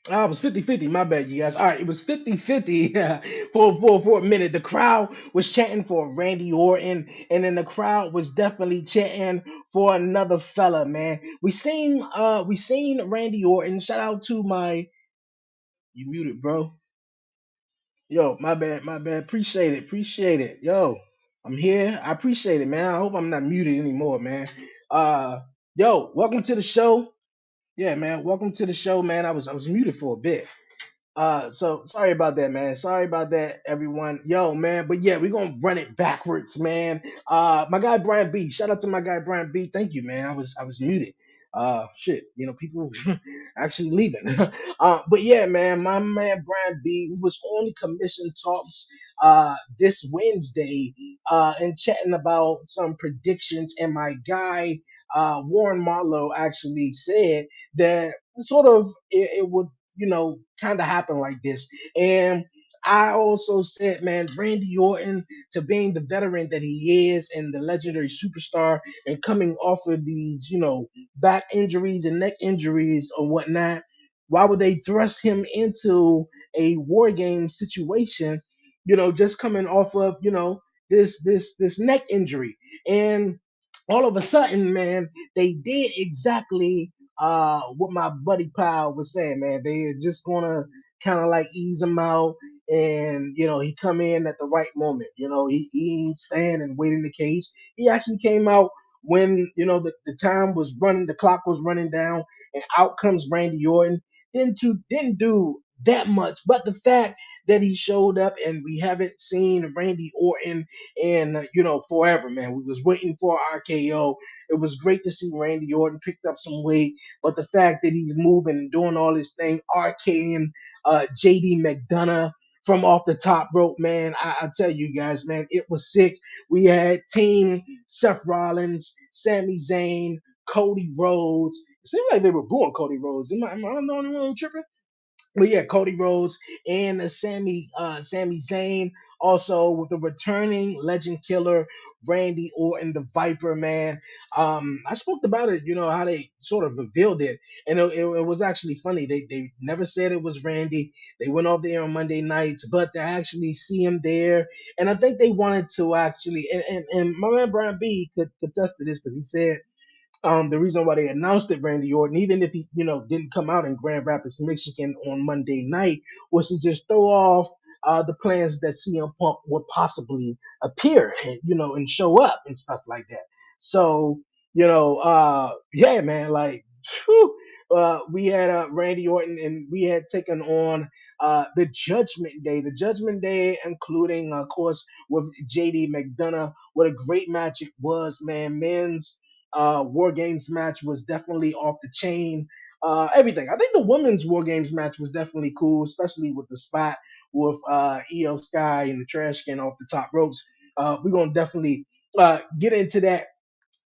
It was 50-50. My bad, you guys. All right, it was 50-50 for a minute. The crowd was chanting for Randy Orton, and then the crowd was definitely chanting for another fella, man. We seen Randy Orton. Shout out to my you muted, bro. Yo, my bad. Appreciate it. Yo, I'm here. I appreciate it, man. I hope I'm not muted anymore, man. Uh yo, welcome to the show. Yeah, man. Welcome to the show, man. I was muted for a bit. So sorry about that, man. Sorry about that, everyone. Yo, man. But yeah, we're gonna run it backwards, man. My guy Brian B. Shout out to my guy Brian B. Thank you, man. I was muted. Shit, people actually leaving. But yeah, man, my man Brian B. who was on commission talks this Wednesday and chatting about some predictions, and my guy Warren Marlowe actually said that sort of it would kind of happen like this. And I also said, man, Randy Orton, to being the veteran that he is and the legendary superstar, and coming off of these, back injuries and neck injuries or whatnot, why would they thrust him into a war game situation? Just coming off of this neck injury, and all of a sudden, man, they did exactly what my buddy Pal was saying, man. They are just gonna kind of like ease him out, and he come in at the right moment. He ain't stand and wait in the cage. He actually came out when the time was running, the clock was running down, and out comes Randy Orton. Didn't do that much, but the fact that he showed up, and we haven't seen Randy Orton in forever, man. We was waiting for RKO. It was great to see Randy Orton picked up some weight, but the fact that he's moving and doing all this thing, RKing JD McDonough from off the top rope, man. I tell you guys, man, it was sick. We had Team Seth Rollins, Sami Zayn, Cody Rhodes. It seemed like they were booing Cody Rhodes. Am I the only one tripping? But yeah, Cody Rhodes and Sami Zayn, also with the returning legend killer Randy Orton, the Viper, man. I spoke about it, how they sort of revealed it, and it was actually funny. They never said it was Randy. They went off there on Monday nights, but to actually see him there, and I think they wanted to actually, and my man Brian B could attest to this because he said the reason why they announced it, Randy Orton, even if he, didn't come out in Grand Rapids, Michigan on Monday night, was to just throw off the plans that CM Punk would possibly appear and, and show up and stuff like that. So, yeah, man, like, whew, we had Randy Orton, and we had taken on the Judgment Day, including, of course, with JD McDonough. What a great match it was, man. Men's War Games match was definitely off the chain. Everything. I think the women's War Games match was definitely cool, especially with the spot with Io Sky and the trash can off the top ropes. We're gonna definitely get into that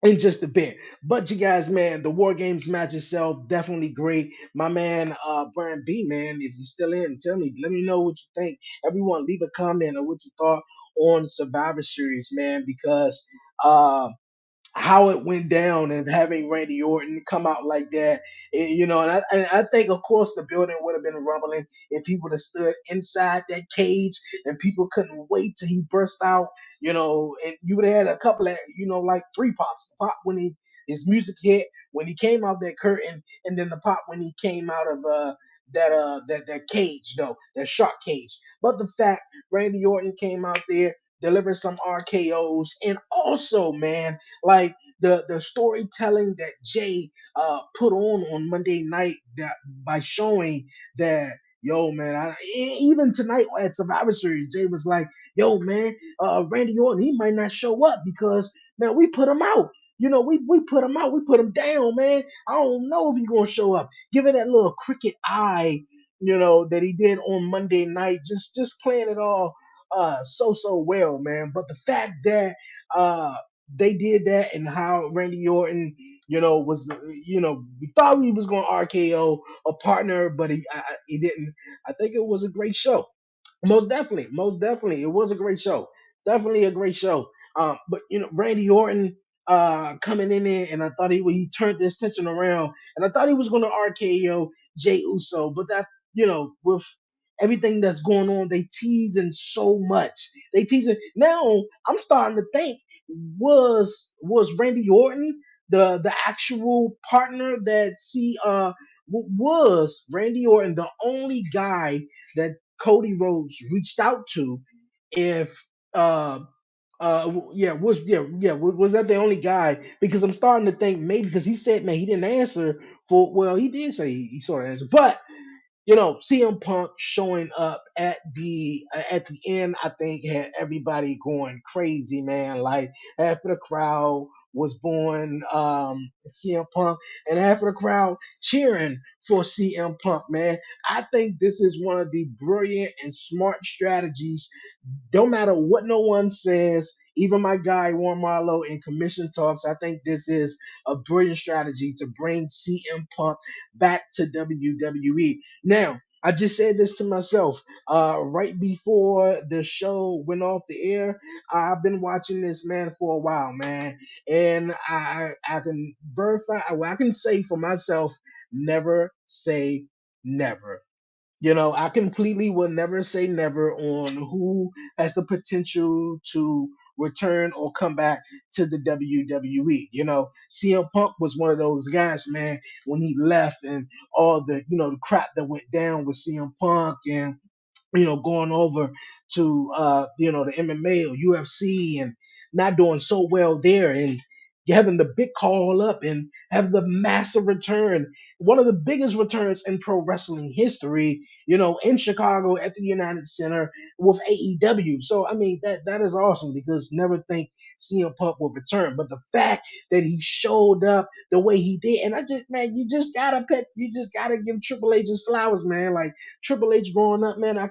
in just a bit. But you guys, man, the War Games match itself definitely great. My man, Brian B, man, if you're still in, tell me, let me know what you think. Everyone, leave a comment or what you thought on Survivor Series, man, because how it went down and having Randy Orton come out like that, and I think, of course, the building would have been rumbling if he would have stood inside that cage and people couldn't wait till he burst out, and you would have had a couple of, like three pops. The pop when his music hit, when he came out that curtain, and then the pop when he came out of that cage, though, that shark cage. But the fact Randy Orton came out there, delivered some RKO's, and also, man, like the storytelling that Jay put on Monday night, that by showing that, yo, man, even tonight at Survivor Series, Jay was like, yo, man, Randy Orton, he might not show up because, man, we put him out. We put him out. We put him down, man. I don't know if he's gonna show up. Give it that little cricket eye, that he did on Monday night. Just playing it all so well, man. But the fact that uh they did that, and how Randy Orton, was, we thought he was going to RKO a partner, but he didn't. I think it was a great show. Most definitely, it was a great show. Definitely a great show. But Randy Orton coming in there, and I thought he turned this tension around, and I thought he was going to RKO Jay Uso, but that. with everything that's going on, they teasing so much. They teasing now. I'm starting to think, was Randy Orton the actual partner that was Randy Orton the only guy that Cody Rhodes reached out to? If uh was that the only guy? Because I'm starting to think maybe because he said, man, he didn't answer for, well, he did say he sort of answered, but CM Punk showing up at the end, I think had everybody going crazy, man. Like half of the crowd was born CM Punk, and half of the crowd cheering for CM Punk, man. I think this is one of the brilliant and smart strategies. Don't matter what no one says, even my guy Warren Marlowe in commission talks. I think this is a brilliant strategy to bring CM Punk back to WWE. Now, I just said this to myself right before the show went off the air. I've been watching this man for a while, man, and I can verify. Well, I can say for myself, never say never. I completely will never say never on who has the potential to return or come back to the WWE. CM Punk was one of those guys, man, when he left and all the crap that went down with CM Punk and going over to the MMA or UFC and not doing so well there and having the big call up and have the massive return, one of the biggest returns in pro wrestling history, in Chicago at the United Center with AEW. So I mean that is awesome because never think CM Punk will return. But the fact that he showed up the way he did, and I just man, you just gotta give Triple H his flowers, man. Like Triple H growing up, man, I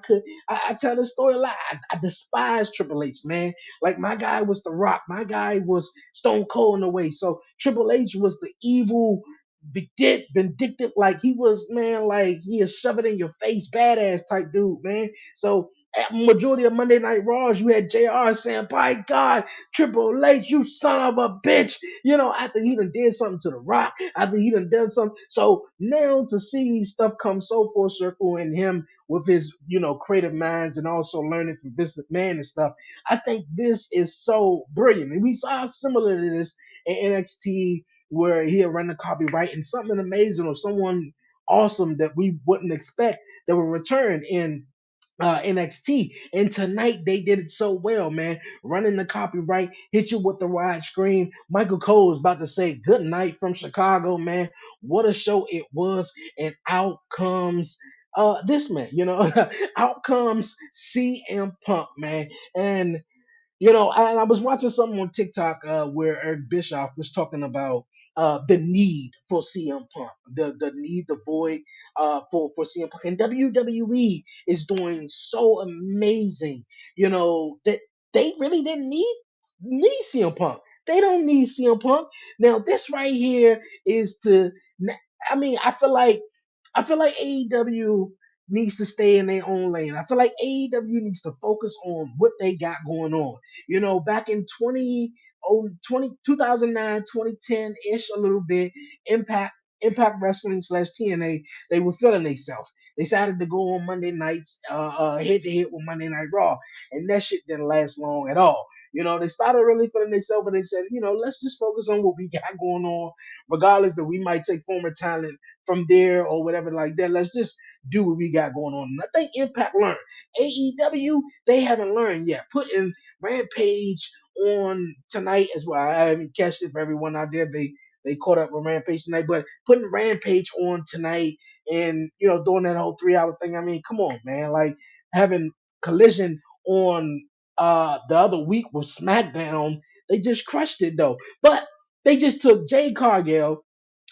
tell this story a lot. I despise Triple H, man. Like my guy was The Rock, my guy was Stone Cold in a way. So Triple H was the evil, vindictive, like he was, man, like he is shove it in your face, badass type dude, man. So at majority of Monday Night Raws, you had JR saying, by God, Triple H, you son of a bitch. After he done did something to The Rock, after he done done something. So now to see stuff come so full circle in him with his, creative minds and also learning from Vince McMahon and stuff, I think this is so brilliant. And we saw similar to this in NXT where he'll run the copyright and something amazing or someone awesome that we wouldn't expect that will return in NXT. And tonight they did it so well, man. Running the copyright, hit you with the wide screen. Michael Cole is about to say good night from Chicago, man. What a show it was. And out comes this man, out comes CM Punk, man. And I was watching something on TikTok where Eric Bischoff was talking about the need for CM Punk, the need, the void for CM Punk, and WWE is doing so amazing. That they really didn't need CM Punk. They don't need CM Punk. Now this right here is to. I mean, I feel like AEW needs to stay in their own lane. I feel like AEW needs to focus on what they got going on. Back in 2009, 2010-ish, a little bit, Impact Wrestling slash TNA, they were feeling themselves. They decided to go on Monday nights, head to head with Monday Night Raw, and that shit didn't last long at all. They started really feeling themselves, but they said, let's just focus on what we got going on, regardless that we might take former talent from there or whatever like that. Let's just do what we got going on. And I think Impact learned. AEW, they haven't learned yet. Putting Rampage on tonight as well. I haven't catched it for everyone out there. They caught up with Rampage tonight, but putting Rampage on tonight and doing that whole 3 hour thing. I mean, come on, man. Like having Collision on the other week with SmackDown, they just crushed it though. But they just took Jade Cargill,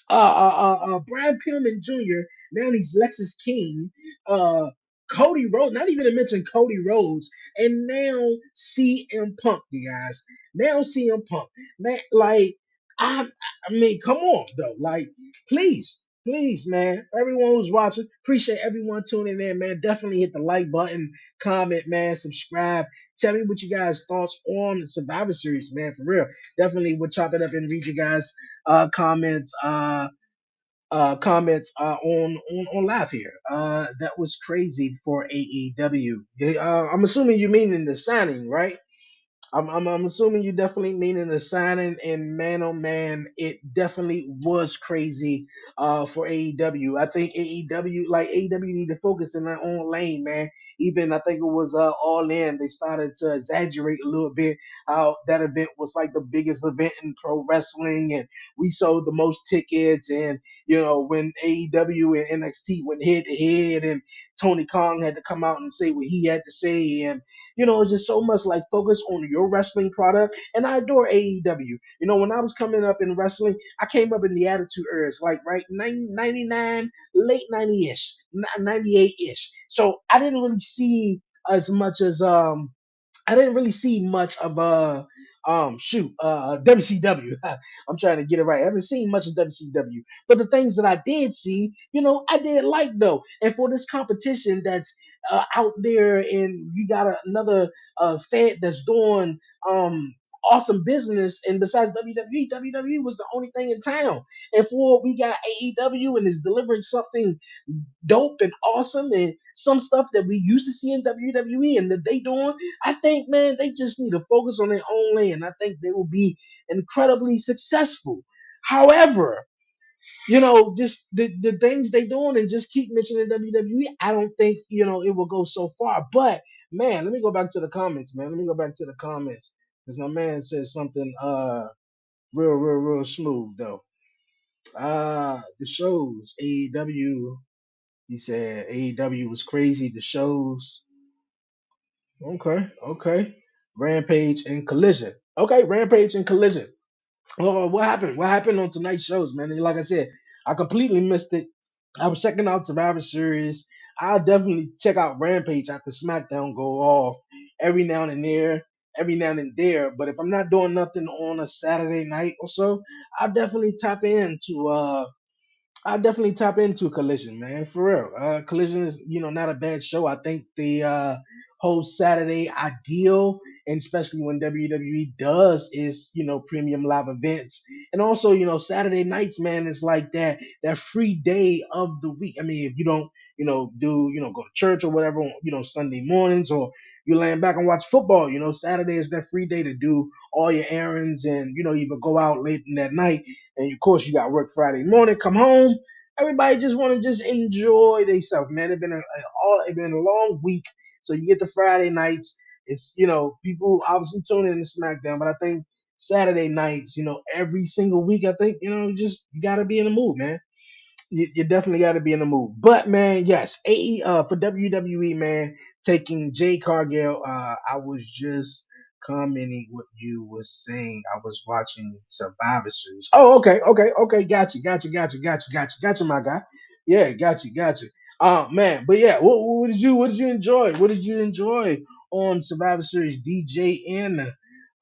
Brad Pillman Jr. Now he's Lexus King, uh, Cody Rhodes. Not even to mention Cody Rhodes, and now CM Punk, you guys. Now CM Punk, man. Like I, I mean, come on though. Like, please, please, man. Everyone who's watching, appreciate everyone tuning in, man. Definitely hit the like button, comment, man, subscribe. Tell me what you guys' thoughts on the Survivor Series, man. For real, definitely we'll chop it up and read you guys comments. comments on live here. That was crazy for AEW. I'm assuming you mean in the signing, right? I'm assuming you definitely meaning the signing, and man, oh man, it definitely was crazy for AEW. I think AEW need to focus in their own lane, man. Even I think it was All In. They started to exaggerate a little bit how that event was like the biggest event in pro wrestling, and we sold the most tickets. And when AEW and NXT went head to head, and Tony Khan had to come out and say what he had to say, and it's just so much like focus on your wrestling product. And I adore AEW. When I was coming up in wrestling, I came up in the Attitude Era, like right 99, late 90-ish, 98-ish. So I didn't really see much of WCW. I'm trying to get it right. I haven't seen much of WCW, but the things that I did see, I did like though. And for this competition that's out there, and you got another Fed that's doing awesome business, and besides WWE was the only thing in town. And for we got AEW and is delivering something dope and awesome, and some stuff that we used to see in WWE and that they doing. I think, man, they just need to focus on their own lane. I think they will be incredibly successful. However, just the things they doing and just keep mentioning WWE, I don't think, it will go so far. But man, let me go back to the comments, man. Let me go back to the comments. Because my man said something real smooth though. The shows AEW, he said AEW was crazy. The shows, okay. Rampage and Collision. Okay, Rampage and Collision. Oh, what happened? What happened on tonight's shows, man? And like I said, I completely missed it. I was checking out Survivor Series. I'll definitely check out Rampage after SmackDown go off every now and there, every now and there. But if I'm not doing nothing on a Saturday night or so, I'll definitely tap into Collision, man, for real. Collision is, not a bad show. I think the whole Saturday ideal, and especially when WWE does is, premium live events, and also, Saturday nights, man, is like that free day of the week. I mean, if you don't, go to church or whatever, Sunday mornings, or you laying back and watch football, Saturday is that free day to do all your errands, and even go out late in that night. And of course, you got work Friday morning, come home. Everybody just want to just enjoy themselves, man. It's been a long week, so you get the Friday nights. It's people obviously tune in to SmackDown, but I think Saturday nights, every single week, I think just you gotta be in the mood, man. You definitely got to be in the mood. But man, yes, for WWE, man, taking Jay Cargill. I was just commenting what you was saying. I was watching Survivor Series. Oh, okay. Got you, my guy. Yeah, got you. Man, but yeah, what did you enjoy? What did you enjoy on Survivor Series? DJ N.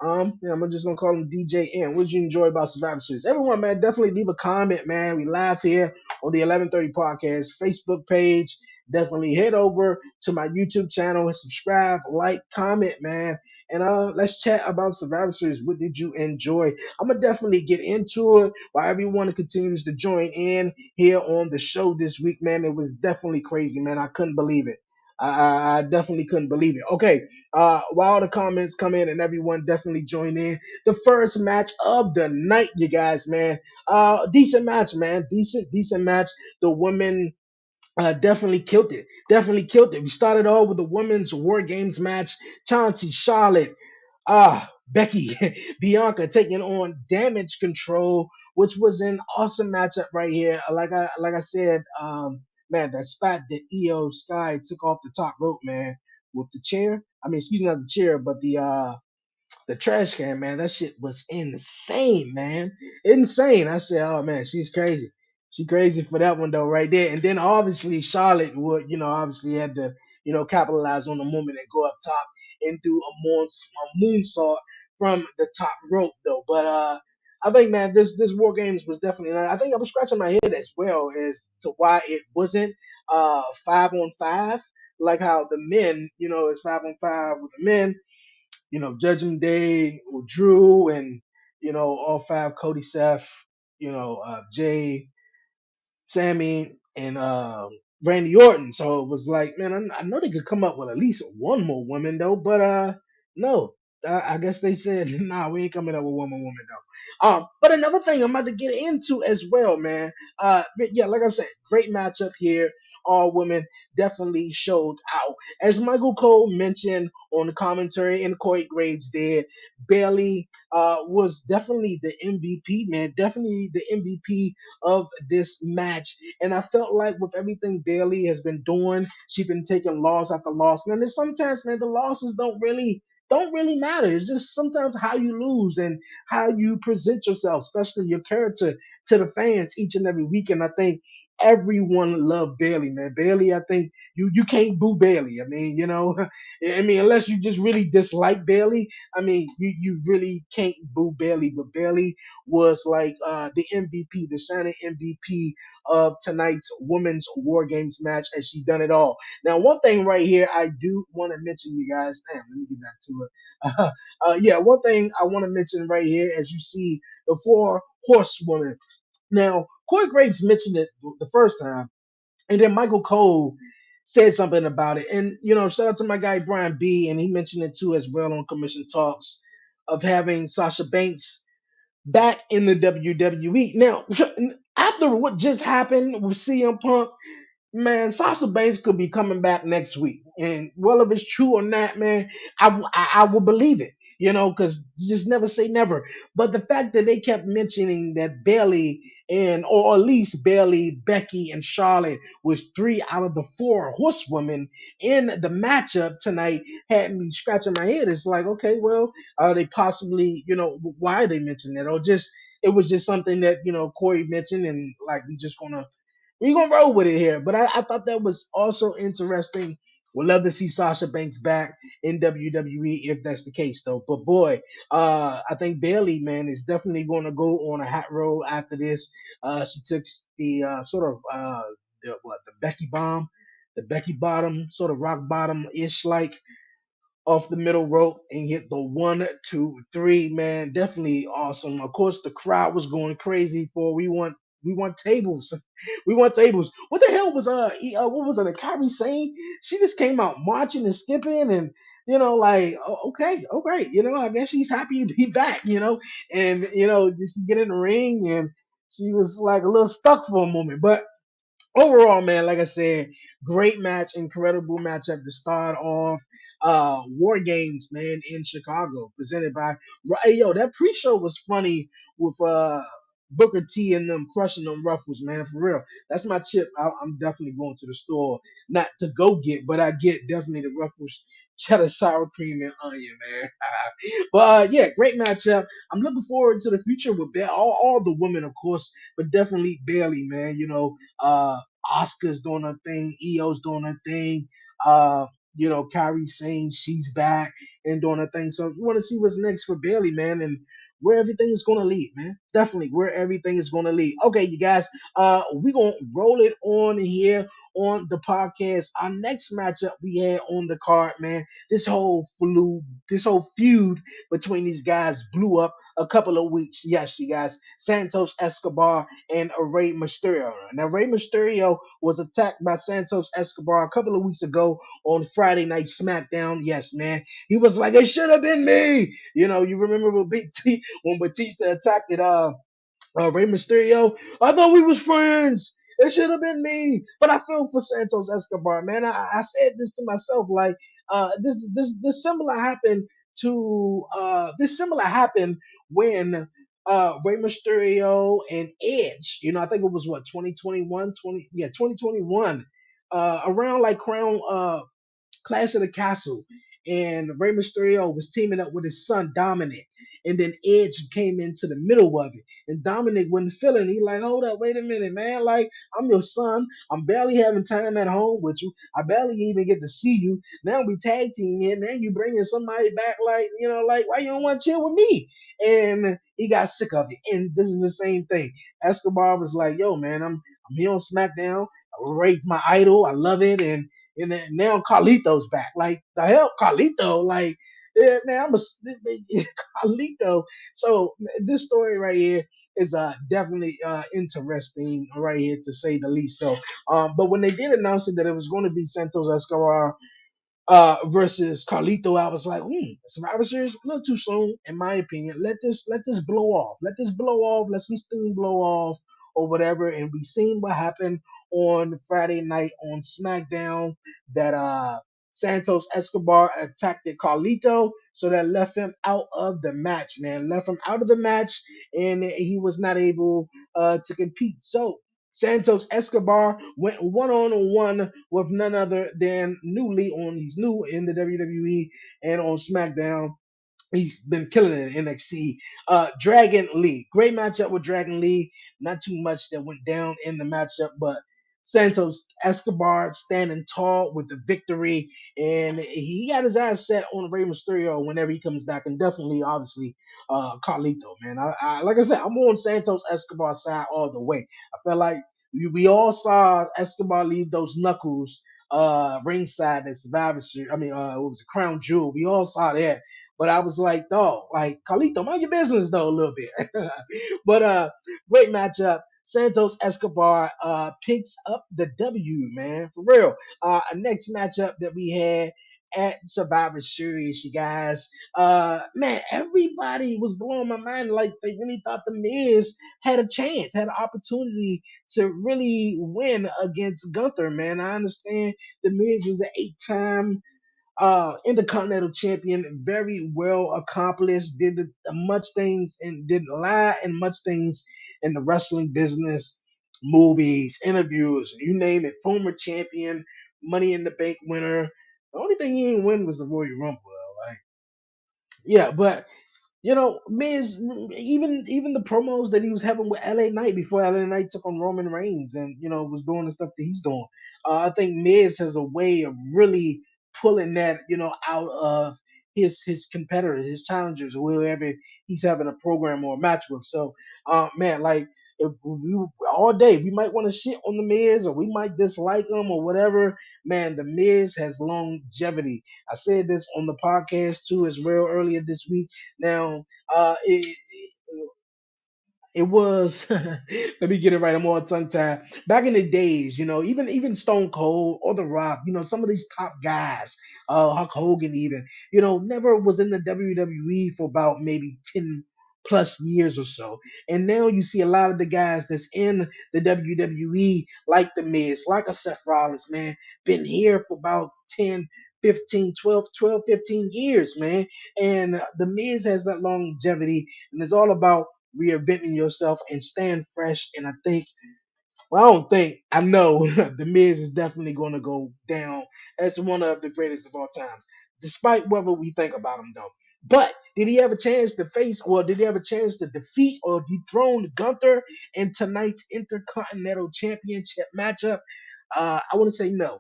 Yeah, I'm just gonna call him DJ N. What did you enjoy about Survivor Series? Everyone, man, definitely leave a comment, man. We live here on the 11:30 podcast Facebook page. Definitely head over to my YouTube channel and subscribe, like, comment, man. And let's chat about Survivor Series. What did you enjoy? I'm gonna definitely get into it while everyone continues to join in here on the show this week, man. It was definitely crazy, man. I couldn't believe it. I definitely couldn't believe it. Okay, while the comments come in and everyone definitely join in, the first match of the night, you guys, man. Decent match, man. Decent match. The women definitely killed it. Definitely killed it. We started off with the women's War Games match. Chauncey, Charlotte, Becky, Bianca taking on Damage Control, which was an awesome matchup right here. Like I said, man, that spot that Io Sky took off the top rope, man, with the chair. I mean, excuse me, not the chair, but the trash can, man. That shit was insane, man. Insane. I said, oh man, she's crazy. She crazy for that one though, right there. And then obviously Charlotte would, obviously had to, capitalize on the moment and go up top and do a moonsault from the top rope though. But I think, man, this War Games was definitely. I think I was scratching my head as well as to why it wasn't 5-on-5, like how the men, is 5-on-5 with the men, Judgment Day with Drew, and all five, Cody, Seth, Jay, Sammy and Randy Orton. So it was like, man, I know they could come up with at least one more woman though, but no. I guess they said, nah, we ain't coming up with one more woman though. But another thing I'm about to get into as well, man. Yeah, like I said, great matchup here. All women definitely showed out. As Michael Cole mentioned on the commentary, and Corey Graves did, Bailey was definitely the MVP, man. Definitely the MVP of this match. And I felt like with everything Bailey has been doing, she's been taking loss after loss. And then sometimes, man, the losses don't really matter. It's just sometimes how you lose and how you present yourself, especially your character to the fans each and every week. And I think everyone loved Bailey, man. Bailey, I think you can't boo Bailey. I mean, I mean, unless you just really dislike Bailey, I mean, you really can't boo Bailey. But Bailey was like the MVP, the shining MVP of tonight's women's War Games match, as she done it all. Now, one thing right here, I do want to mention, you guys. Damn, let me get back to it. Yeah, one thing I want to mention right here, as you see the four horsewomen. Now, Corey Graves mentioned it the first time, and then Michael Cole said something about it. And shout out to my guy Brian B, and he mentioned it too as well on Commission Talks of having Sasha Banks back in the WWE. Now, after what just happened with CM Punk, man, Sasha Banks could be coming back next week. And well, if it's true or not, man, I will believe it, because you just never say never. But the fact that they kept mentioning that Bailey or at least Bailey, Becky, and Charlotte was three out of the four horsewomen in the matchup tonight had me scratching my head. It's like, okay, well, are they possibly, why are they mentioning it? Or just, it was just something that, Corey mentioned, and like, we're gonna roll with it here. But I thought that was also interesting. Would love to see Sasha Banks back in WWE if that's the case, though. But boy, I think Bailey, man, is definitely going to go on a hot roll after this. She took the sort of the Becky bomb, the Becky bottom, sort of rock bottom ish like off the middle rope and hit the 1, 2, 3. Man, definitely awesome. Of course, the crowd was going crazy for we want tables. We want tables. What the hell was what was it? A Kyrie saying? She just came out marching and skipping and like okay, all right, I guess she's happy to be back, and did she get in the ring and she was like a little stuck for a moment, but overall, man, like I said, great match, incredible matchup to start off. War Games, man, in Chicago, presented by. Hey, yo, that pre-show was funny with Booker T and them crushing them Ruffles, man, for real. That's my chip. I'm definitely going to the store, not to go get, but I get definitely the Ruffles cheddar sour cream and onion, man. But yeah, great matchup. I'm looking forward to the future with all the women, of course, but definitely Bailey, man. Oscar's doing her thing, Io's doing her thing. Uh, Kyrie saying she's back and doing her thing. So you want to see what's next for Bailey, man, and where everything is gonna lead, man. Definitely where everything is gonna lead. Okay, you guys, we're gonna roll it on here on the podcast. Our next matchup we had on the card, man. This whole feud between these guys blew up a couple of weeks. Yes, you guys, Santos Escobar and Rey Mysterio. Now, Rey Mysterio was attacked by Santos Escobar a couple of weeks ago on Friday Night SmackDown. Yes, man. He was like, it should have been me. You remember when Batista attacked it, Rey Mysterio. I thought we was friends. It should have been me. But I feel for Santos Escobar, man. I said this to myself, like, this similar happened when Rey Mysterio and Edge. I think it was what 2021, 2021. Around like Crown Clash of the Castle, and Rey Mysterio was teaming up with his son Dominic, and then Edge came into the middle of it, and Dominic wasn't feeling. He like, hold up, wait a minute, man. Like, I'm your son. I'm barely having time at home with you. I barely even get to see you. Now we tag team here. Now you bringing somebody back, like like why you don't want to chill with me? And he got sick of it. And this is the same thing. Escobar was like, yo, man, I'm here on SmackDown. Ray's my idol. I love it, and then now Carlito's back. Like the hell, Carlito. Like, yeah, man, Carlito. So this story right here. is definitely interesting right here to say the least though. But when they did announce it that it was going to be Santos Escobar versus Carlito, I was like, Survivor Series, a little too soon, in my opinion. Let this blow off. Let this blow off. Let some steam blow off or whatever. And we seen what happened on Friday night on SmackDown that Santos Escobar attacked Carlito, so that left him out of the match, man. Left him out of the match, and he was not able to compete. So Santos Escobar went one on one with none other than he's new in the WWE and on SmackDown. He's been killing it in NXT. Dragon Lee, great matchup with Dragon Lee. Not too much that went down in the matchup, but Santos Escobar standing tall with the victory, and he got his eyes set on Rey Mysterio whenever he comes back, and definitely, obviously, Carlito. Man, like I said, I'm on Santos Escobar's side all the way. I felt like we all saw Escobar leave those knuckles ringside at Survivor Series. I mean, what was it, Crown Jewel? We all saw that. But I was like, dog, like Carlito, mind your business though a little bit. But great matchup. Santos Escobar picks up the W, man, for real. Next matchup that we had at Survivor Series, you guys. Man, everybody was blowing my mind. Like they really thought the Miz had a chance, had an opportunity to really win against Gunther. Man, I understand the Miz is an 8-time Intercontinental Champion, very well accomplished, did much things and did a lot and much things in the wrestling business, movies, interviews, you name it. Former champion, Money in the Bank winner. The only thing he didn't win was the Royal Rumble. Like, yeah, but Miz, even the promos that he was having with LA Knight before LA Knight took on Roman Reigns and was doing the stuff that he's doing. I think Miz has a way of really pulling that out of his competitors, his challengers, or whoever he's having a program or a match with. So, man, like if we all day we might want to shit on the Miz or we might dislike him or whatever. Man, the Miz has longevity. I said this on the podcast too as well earlier this week. Now, it was let me get it right. I'm all tongue tied. Back in the days, even Stone Cold or The Rock, some of these top guys, Hulk Hogan, even, never was in the WWE for about maybe 10 plus years or so. And now you see a lot of the guys that's in the WWE, like The Miz, like a Seth Rollins, man, been here for about 10, 15, 12, 12, 15 years, man. And The Miz has that longevity, and it's all about reinventing yourself and staying fresh. And I think, well, I don't think, I know The Miz is definitely going to go down as one of the greatest of all time, despite whether we think about him, though. But did he have a chance to face, or did he have a chance to defeat or dethrone Gunther in tonight's Intercontinental Championship matchup? I want to say no.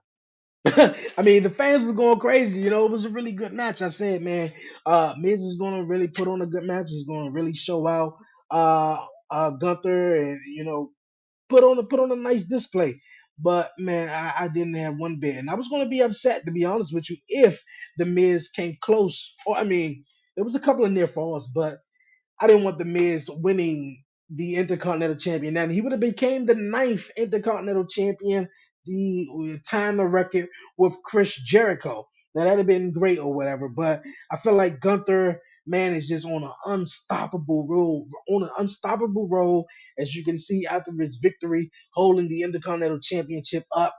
I mean, the fans were going crazy. It was a really good match. I said, man, Miz is going to really put on a good match. He's going to really show out Gunther, and put on a nice display. But man, I didn't have one bit, and I was going to be upset, to be honest with you, if the Miz came close. Or I mean, there was a couple of near falls, but I didn't want the Miz winning the Intercontinental Champion. Now he would have became the ninth Intercontinental Champion, the time the record with Chris Jericho. Now that'd have been great or whatever, but I feel like Gunther, man, is just on an unstoppable roll, as you can see after his victory, holding the Intercontinental Championship up.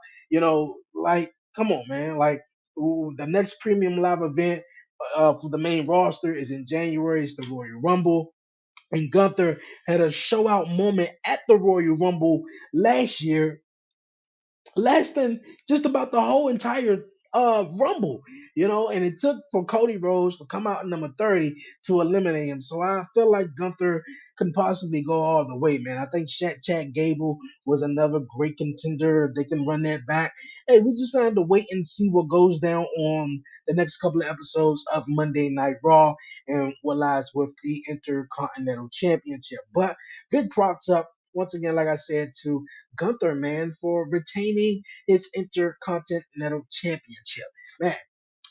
Like, come on, man, like. The next premium live event for the main roster is in January. It's the Royal Rumble. And Gunther had a show out moment at the Royal Rumble last year, lasting just about the whole entire Rumble, and it took for Cody Rhodes to come out in number 30 to eliminate him. So I feel like Gunther can possibly go all the way, man. I think Chad Gable was another great contender if they can run that back. Hey, we just gonna have to wait and see what goes down on the next couple of episodes of Monday Night Raw and what lies with the Intercontinental Championship. But big props up once again, like I said, to Gunther, man, for retaining his Intercontinental Championship. Man,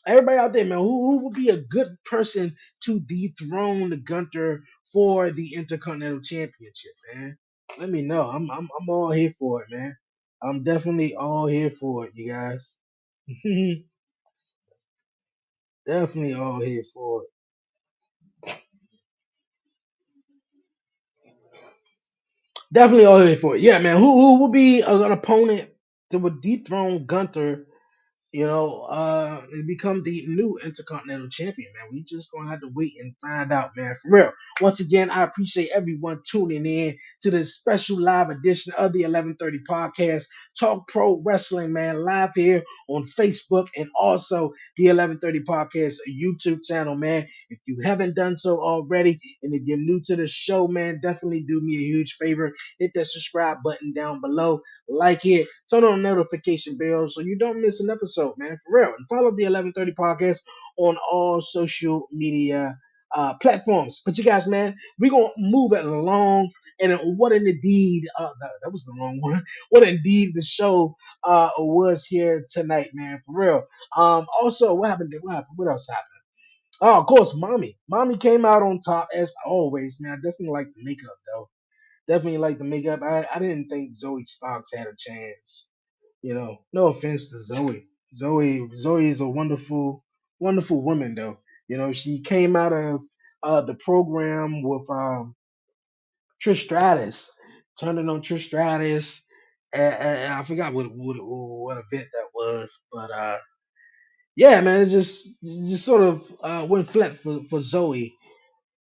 everybody out there, man, who would be a good person to dethrone Gunther for the Intercontinental Championship, man. Let me know. I'm all here for it, man. I'm definitely all here for it, you guys. Definitely all here for it. Definitely all here for it. Yeah, man. Who will be an opponent that would dethrone Gunther, and become the new Intercontinental Champion, man? We just gonna have to wait and find out, man. For real. Once again, I appreciate everyone tuning in to this special live edition of the 11:30 podcast, Talk Pro Wrestling, man, live here on Facebook and also the 11:30 podcast YouTube channel, man. If you haven't done so already, and if you're new to the show, man, definitely do me a huge favor. Hit that subscribe button down below, like it, turn on notification bells so you don't miss an episode, man, for real. And follow the 11:30 podcast on all social media platforms. But you guys, man, we're going to move it along. And what indeed, that was the wrong one. What indeed the show was here tonight, man, for real. Also, what happened? What happened? What else happened? Oh, of course, mommy. Mommy came out on top as always, man. I definitely like the makeup, though. Definitely like the makeup. I didn't think Zoe Starks had a chance. No offense to Zoe. Zoe is a wonderful, wonderful woman, though. She came out of the program with Trish Stratus, turning on Trish Stratus. And I forgot what event that was, but yeah, man, it just sort of went flat for Zoe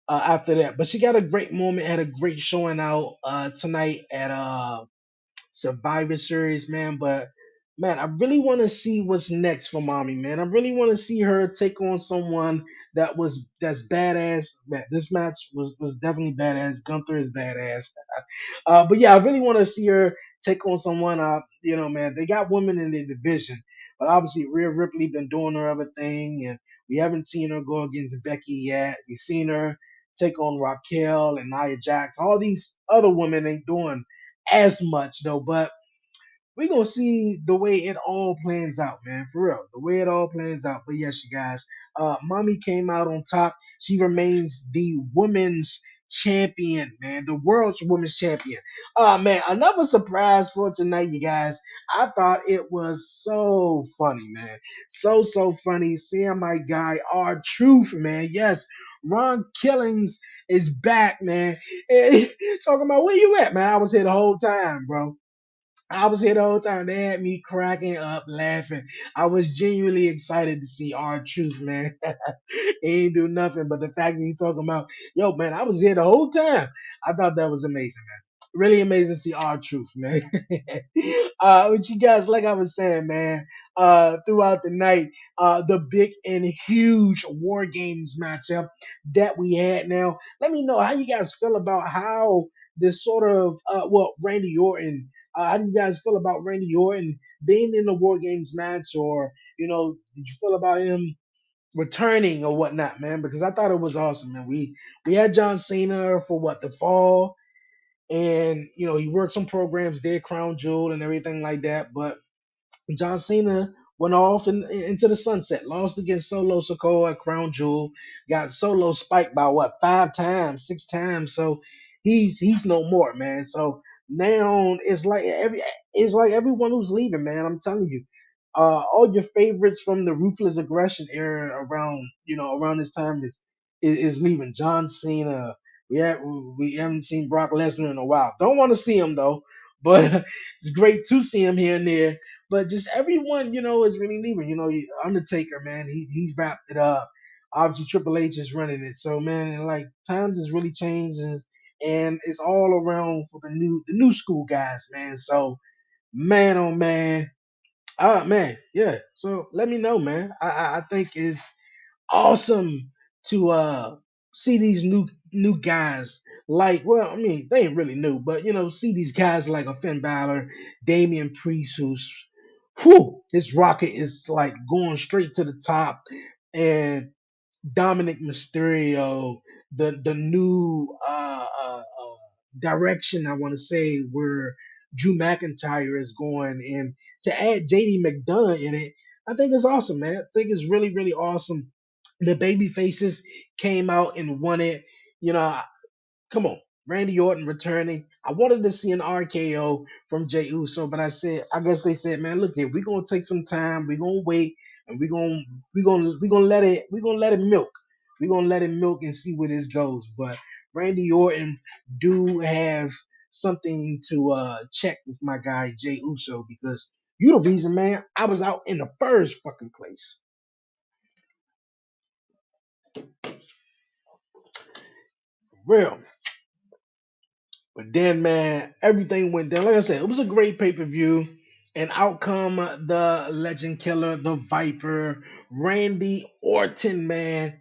after that. But she got a great moment, had a great showing out tonight at Survivor Series, man. But man, I really want to see what's next for mommy, man. I really want to see her take on someone that's badass. Man, this match was definitely badass. Gunther is badass. But yeah, I really want to see her take on someone. Man, they got women in the division, but obviously Rhea Ripley been doing her other thing, and we haven't seen her go against Becky yet. We've seen her take on Raquel and Nia Jax. All these other women ain't doing as much though, but we're gonna see the way it all plans out, man. For real. The way it all plans out. But yes, you guys. Mommy came out on top. She remains the women's champion, man. The world's women's champion. Man, another surprise for tonight, you guys. I thought it was so funny, man. So funny. Seeing my guy R Truth, man. Yes, Ron Killings is back, man. Talking about where you at, man. I was here the whole time, bro. I was here the whole time. They had me cracking up, laughing. I was genuinely excited to see our truth, man. He ain't do nothing, but the fact that he talking about, yo, man, I was here the whole time. I thought that was amazing, man. Really amazing to see our truth, man. With you guys, like I was saying, man, throughout the night, the big and huge War Games matchup that we had now. Let me know how you guys feel about how this sort of, Randy Orton, how do you guys feel about Randy Orton being in the War Games match, or did you feel about him returning or whatnot, man? Because I thought it was awesome, man. We had John Cena for what, the fall, and he worked some programs there, Crown Jewel and everything like that, but John Cena went off into the sunset, lost against Solo Sokoa at Crown Jewel, got Solo spiked by what, 5 times, 6 times. So he's no more, man. So now it's like everyone who's leaving, man. I'm telling you, all your favorites from the Ruthless Aggression era around this time is leaving. John Cena. We haven't seen Brock Lesnar in a while. Don't want to see him though, but it's great to see him here and there. But just everyone, is really leaving. Undertaker, man, he's wrapped it up. Obviously, Triple H is running it. So, man, and like times has really changed, and it's all around for the new school guys, man. So, man, oh man, man, yeah. So let me know, man. I think it's awesome to see these new guys. Like, well, I mean, they ain't really new, but see these guys like a Finn Balor, Damian Priest, who's his rocket is like going straight to the top, and Dominic Mysterio, the new direction, I want to say, where Drew McIntyre is going, and to add JD McDonough in it, I think it's awesome, man. I think it's really really awesome. The baby faces came out and won it. You know, Come on, Randy Orton returning. I wanted to see an RKO from Jey Uso, but I guess they said, man, look here, we're gonna take some time, we're gonna wait, and we're gonna let it milk. We're gonna let it milk and see where this goes. But Randy Orton do have something to check with my guy Jey Uso because you the reason, man, I was out in the first fucking place. Real. But then, man, everything went down. Like I said, it was a great pay per view. And out come the legend killer, the Viper, Randy Orton, man.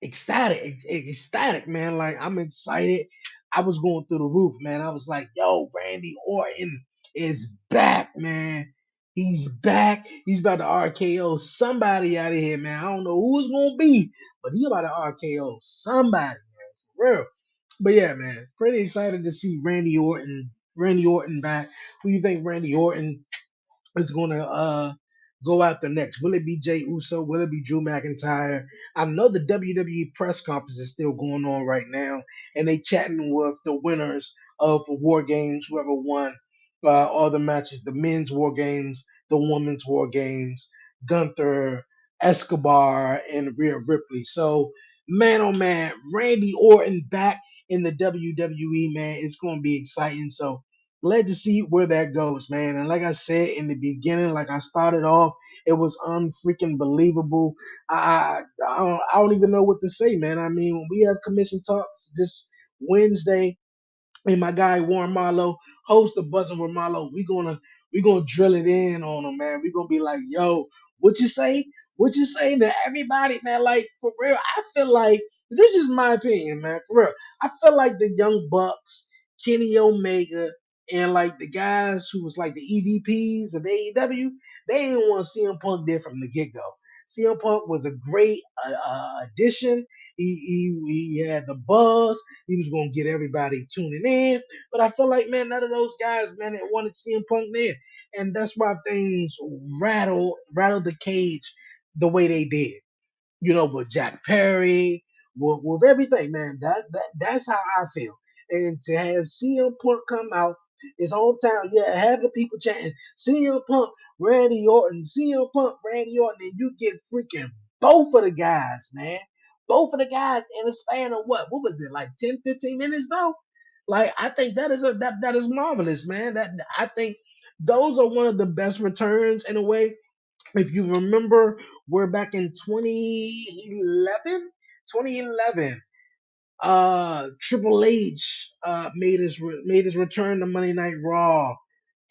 Ecstatic, man. Like, I'm excited. I was going through the roof, man. I was like, yo, Randy Orton is back, man. He's back. He's about to RKO somebody out of here, man. I don't know who it's going to be, but he about to RKO somebody, man. For real. But yeah, man, pretty excited to see Randy Orton back. Who you think Randy Orton is going to go after next? Will it be Jey Uso? Will it be Drew McIntyre? I know the WWE press conference is still going on right now, and they chatting with the winners of War Games, whoever won all the matches, the men's War Games, the women's War Games, Gunther, Escobar, and Rhea Ripley. So, man, oh man, Randy Orton back in the WWE, man, it's going to be exciting. So, glad to see where that goes, man. And like I said in the beginning, like I started off, it was unfreaking believable. I don't even know what to say, man. I mean, when we have commission talks this Wednesday, and my guy Warren Marlowe, host of Buzzing with Marlowe, we gonna drill it in on him, man. We're gonna be like, yo, what you say? What you say to everybody, man? Like for real, I feel like this is my opinion, man. For real, I feel like the Young Bucks, Kenny Omega, and like the guys who was like the EVPs of AEW, they didn't want to CM Punk there from the get go. CM Punk was a great addition. He had the buzz. He was gonna get everybody tuning in. But I feel like, man, none of those guys, man, that wanted CM Punk there. And that's why things rattled the cage the way they did, with Jack Perry, with everything, man. That's how I feel. And to have CM Punk come out his hometown, yeah, have the people chanting CM Punk, Randy Orton, CM Punk, Randy Orton, and you get freaking both of the guys, man. Both of the guys in a span of what? What was it, like 10, 15 minutes though? Like I think that is marvelous, man. That I think those are one of the best returns in a way. If you remember, we're back in 2011. Triple H made his return to Monday Night Raw,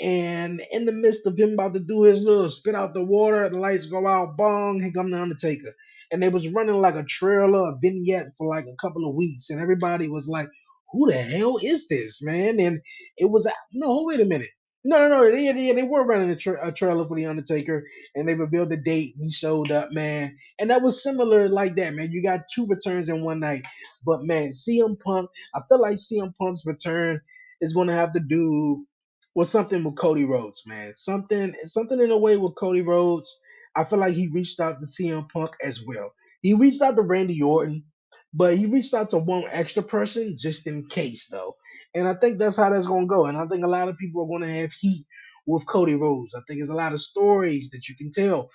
and in the midst of him about to do his little spit out the water, the lights go out, bong, here come the Undertaker, and they was running like a trailer, a vignette for like a couple of weeks, and everybody was like, "Who the hell is this man?" And it was no, wait a minute. No. They were running a trailer for the Undertaker, and they revealed the date. He showed up, man, and that was similar like that, man. You got two returns in one night. But man, CM Punk, I feel like CM Punk's return is going to have to do with something with Cody Rhodes, man. Something in a way with Cody Rhodes. I feel like he reached out to CM Punk as well. He reached out to Randy Orton, but he reached out to one extra person just in case, though. And I think that's how that's going to go. And I think a lot of people are going to have heat with Cody Rhodes. I think there's a lot of stories that you can tell.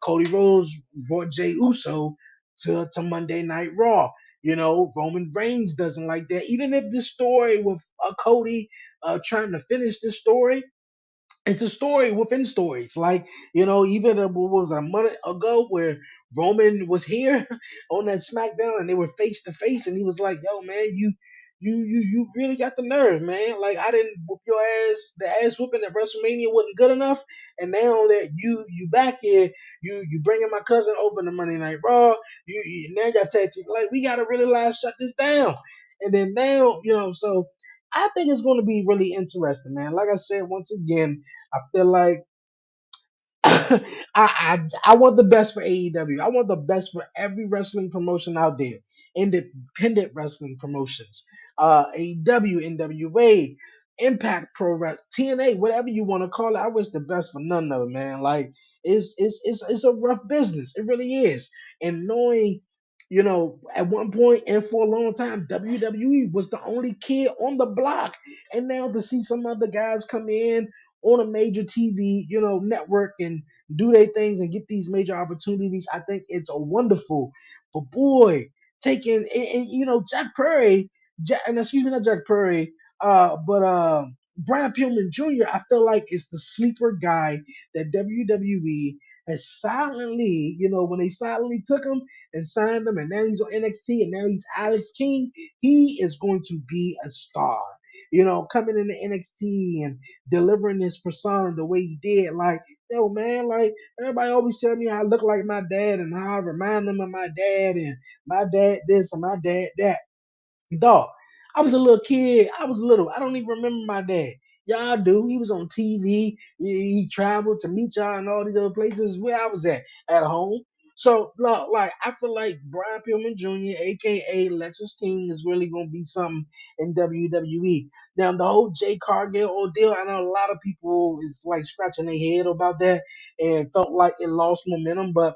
Cody Rhodes brought Jey Uso to Monday Night Raw. Roman Reigns doesn't like that. Even if the story with Cody trying to finish this story, it's a story within stories. Like, even what was it, a month ago where Roman was here on that SmackDown and they were face to face and he was like, yo, man, you really got the nerve, man. Like I didn't whoop your ass, the ass whooping at WrestleMania wasn't good enough. And now that you back here, you bringing my cousin over to Monday Night Raw, you now got tattooed. Like we gotta really live shut this down. And then now, so I think it's going to be really interesting, man. Like I said, once again, I feel like I want the best for AEW. I want the best for every wrestling promotion out there. Independent wrestling promotions. AEW, NWA, Impact Pro Wrestling, TNA, whatever you want to call it. I wish the best for none of it, man. Like it's a rough business. It really is. And knowing At one point and for a long time, WWE was the only kid on the block. And now to see some other guys come in on a major TV, network and do their things and get these major opportunities, I think it's a wonderful. But boy, taking and Jack Perry, and excuse me, not Jack Perry, but Brian Pillman Jr. I feel like is the sleeper guy that WWE has silently, when they silently took him and signed him, and now he's on NXT, and now he's Alex King. He is going to be a star. Coming into NXT and delivering his persona the way he did, like, yo, man, like everybody always tell me I look like my dad and how I remind them of my dad and my dad this and my dad that. Dog, I was a little kid. I was little. I don't even remember my dad. Y'all do. He was on TV. He traveled to meet y'all in all these other places where I was at home. So, look, like, I feel like Brian Pillman Jr., aka Lexus King, is really going to be something in WWE. Now, the whole Jay Cargill ordeal, I know a lot of people is like scratching their head about that and felt like it lost momentum, but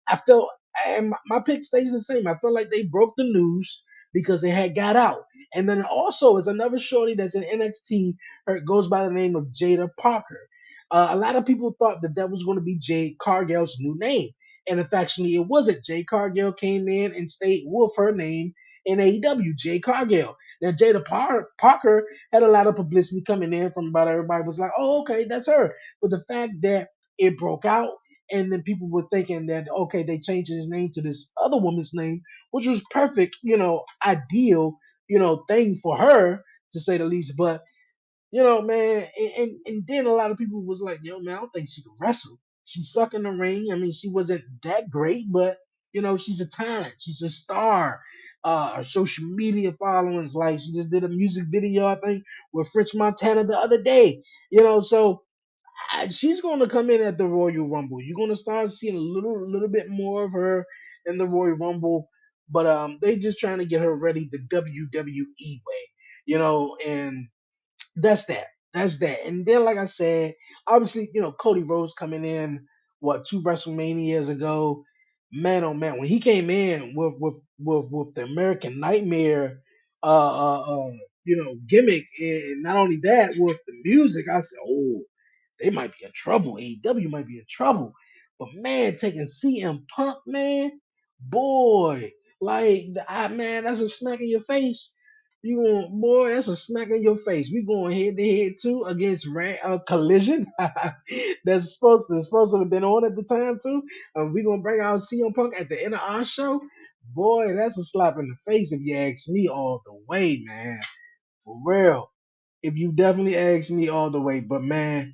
I felt, and my pick stays the same. I feel like they broke the news because they had got out. And then also is another shorty that's in NXT. Her goes by the name of Jada Parker. A lot of people thought that was going to be Jade Cargill's new name, and actually it wasn't. Jade Cargill came in and stayed with her name in AEW, Jade Cargill. Now Parker had a lot of publicity coming in from about everybody was like, oh, okay, that's her. But the fact that it broke out and then people were thinking that okay, they changed his name to this other woman's name, which was perfect, ideal, thing for her to say the least. But man, and then a lot of people was like, yo, man, I don't think she can wrestle. She suck in the ring. I mean, she wasn't that great, but she's a talent. She's a star. Her social media followings, like she just did a music video, I think, with French Montana the other day. So she's going to come in at the Royal Rumble. You're going to start seeing a little bit more of her in the Royal Rumble, but they just trying to get her ready the WWE way, and that's that. That's that. And then, like I said, obviously, Cody Rhodes coming in two WrestleManias ago. Man, oh man, when he came in with the American Nightmare, gimmick, and not only that, with the music, I said, oh, they might be in trouble. AEW might be in trouble. But man, taking CM Punk, man, boy, like man, that's a smack in your face. You going, boy, that's a smack in your face. We going head to head too against Collision. That's supposed to have been on at the time too. We gonna bring out CM Punk at the end of our show. Boy, that's a slap in the face if you ask me all the way, man. For real, if you definitely asked me all the way. But man,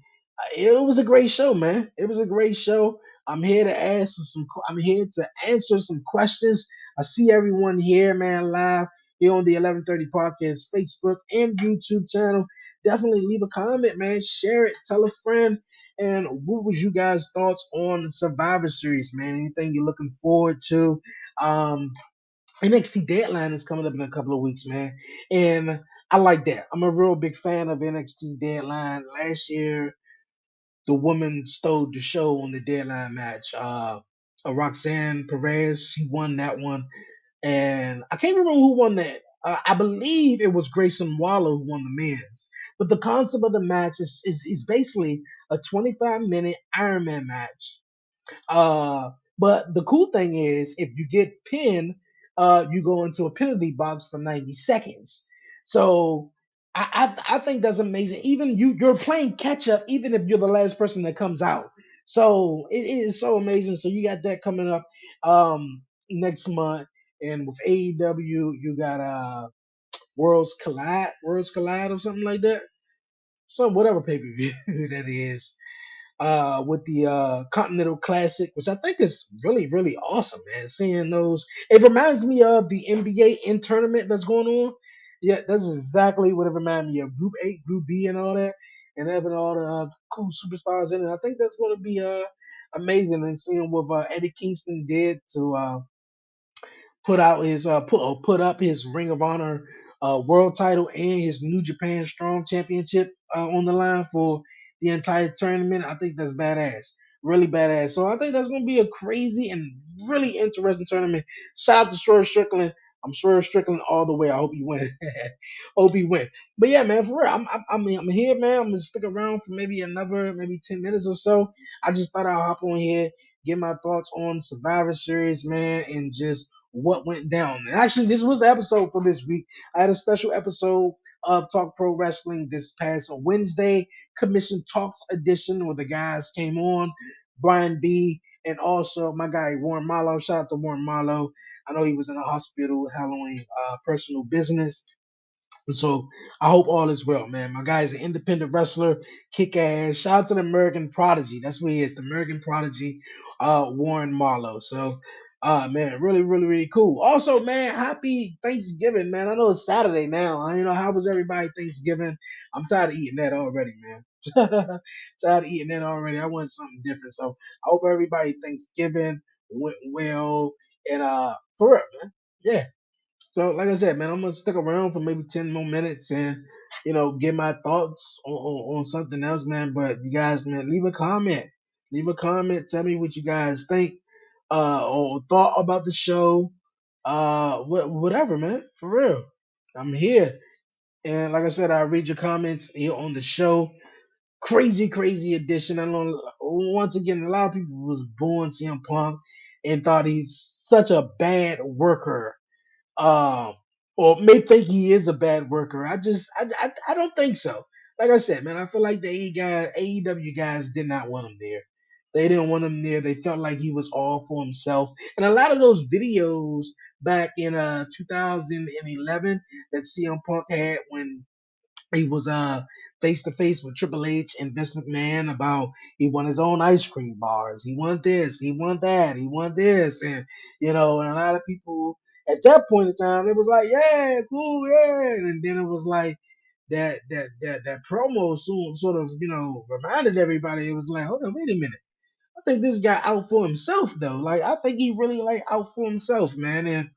it was a great show, man. It was a great show. I'm here to ask some. I'm here to answer some questions. I see everyone here, man, live here on the 11:30 podcast, Facebook and YouTube channel. Definitely leave a comment, man. Share it. Tell a friend. And what was you guys' thoughts on the Survivor Series, man? Anything you're looking forward to? Um, NXT Deadline is coming up in a couple of weeks, man. And I like that. I'm a real big fan of NXT Deadline. Last year, the woman stole the show on the Deadline match. Roxanne Perez, she won that one. And I can't remember who won that. I believe it was Grayson Waller who won the men's. But the concept of the match is basically a 25-minute Iron Man match. But the cool thing is, if you get pinned, you go into a penalty box for 90 seconds. So I think that's amazing. Even you're playing catch up, even if you're the last person that comes out. So it is so amazing. So you got that coming up next month, and with AEW, you got Worlds Collide or something like that. Some whatever pay per view that is with the Continental Classic, which I think is really, really awesome, man. Seeing those, it reminds me of the NBA in tournament that's going on. Yeah, that's exactly what it reminds me of. Group A, Group B, and all that, and having all the cool superstars in it. I think that's going to be amazing. And seeing what Eddie Kingston did to put up his Ring of Honor world title and his New Japan Strong Championship on the line for the entire tournament. I think that's badass. really badass. So I think that's gonna be a crazy and really interesting tournament. Shout out to Swerve Strickland. I'm Swerve Strickland all the way. I hope you win. Hope you win. But yeah, man, for real, I'm here, man. I'm gonna stick around for maybe another maybe 10 minutes or so. I just thought I'll hop on here, get my thoughts on Survivor Series, man, and just what went down. And actually, this was the episode for this week. I had a special episode of Talk Pro Wrestling this past Wednesday, Commission Talks edition, where the guys came on, Brian B, and also my guy Warren Marlowe. Shout out to Warren Marlowe. I know he was in a hospital handling personal business. And so I hope all is well, man. My guy is an independent wrestler, kick ass. Shout out to the American Prodigy. That's what he is, the American Prodigy, Warren Marlowe. So, man, really, really, really cool. Also, man, happy Thanksgiving, man. I know it's Saturday now. How was everybody Thanksgiving? I'm tired of eating that already, man. Tired of eating that already. I want something different. So I hope everybody Thanksgiving went well. And for real, man. Yeah. So, like I said, man, I'm gonna stick around for maybe 10 more minutes and get my thoughts on something else, man. But you guys, man, leave a comment. Leave a comment. Tell me what you guys think, or thought about the show, whatever, man. For real, I'm here, and like I said, I read your comments here on the show. Crazy, crazy edition. I know once again, a lot of people was born CM Punk and thought he's such a bad worker, um, or may think he is a bad worker. I don't think so. Like I said, man, I feel like the AEW guys did not want him there. They didn't want him there. They felt like he was all for himself. And a lot of those videos back in 2011 that CM Punk had when he was face to face with Triple H and Vince McMahon about he want his own ice cream bars. He want this, he want that, he want this, and a lot of people at that point in time it was like, yeah, cool, yeah, and then it was like that promo soon sort of reminded everybody. It was like, hold on, wait a minute. I think this guy out for himself though. Like I think he really like out for himself, man. And